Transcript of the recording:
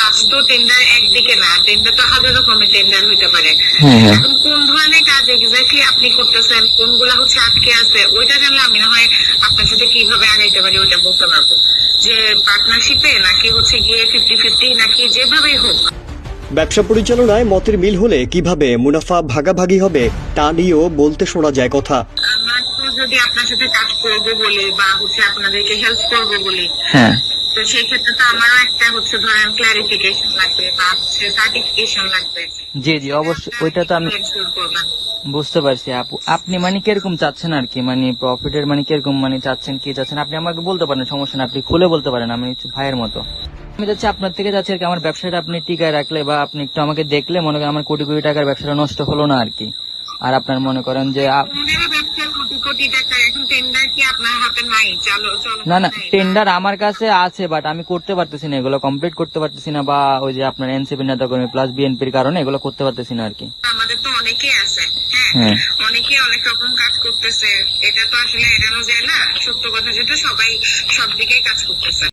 কাজ তো টেন্ডার একদিকে না, টেন্ডার তো হাজার রকমের টেন্ডার হইতে পারে। এখন কোন ধরনের কাজ এক্স্যাক্টলি আপনি করতেছেন, কোনগুলা হচ্ছে আটকে আছে, ওইটা জানলে আমি না হয় আপনার সাথে কিভাবে আগাইতে পারি ওইটা বলতে পারবো, যে পার্টনারশিপে নাকি হচ্ছে গিয়ে 50-50 নাকি যেভাবেই হোক। ব্যবসা পরিচালনায় মতের মিল হলে কিভাবে মুনাফা ভাগাভাগি হবে তা নিয়েও বলতে শোনা যায় কথা। আমার তো যদি আপনার সাথে কাজ করবো বলি বা হচ্ছে আপনাদেরকে হেল্প করবো বলি, তো সেই ক্ষেত্রে তো আমারও একটা হচ্ছে ধরেন ক্লারিফিকেশন লাগবে বা হচ্ছে সার্টিফিকেশন লাগবে। জি জি অবশ্যই, ওইটা তো আমি বুঝতে পারছি আপু। আপনি মানে কিরকম চাচ্ছেন আর কি, মানে প্রফিটের মানে কিরকম মানে চাচ্ছেন, কি চাচ্ছেন আপনি আমাকে বলতে পারেন, সমস্যা না, আপনি খুলে বলতে পারেন, আমি হচ্ছে ভাইয়ের মতো। আমি যাচ্ছি আপনার থেকে যাচ্ছি আর কি, আমার ব্যবসাটা আপনি টিকায় রাখলে বা আপনি একটু আমাকে দেখলে মনে করেন আমার কোটি কোটি টাকার ব্যবসাটা নষ্ট হলো না আর কি। আর আপনার মনে করেন যে কোটি টাকা এখন টেন্ডার কি আপনার হাতে নাই? না না, টেন্ডার আমার কাছে আছে, বাট আমি করতে পারতেছি না, এগুলো কমপ্লিট করতে পারতেছি না, বা ওই যে আপনার এনসিপি নেতাকর্মী প্লাস বিএনপির কারণে এগুলো করতে পারতেছি না আর কি। আমাদের তো অনেকেই আছে, হ্যাঁ, অনেকে অনেক রকম কাজ করতেছে, এটা তো আসলে এড়ানো যায় না। সত্য কথা যেটা, সবাই সব দিকেই কাজ করতেছে।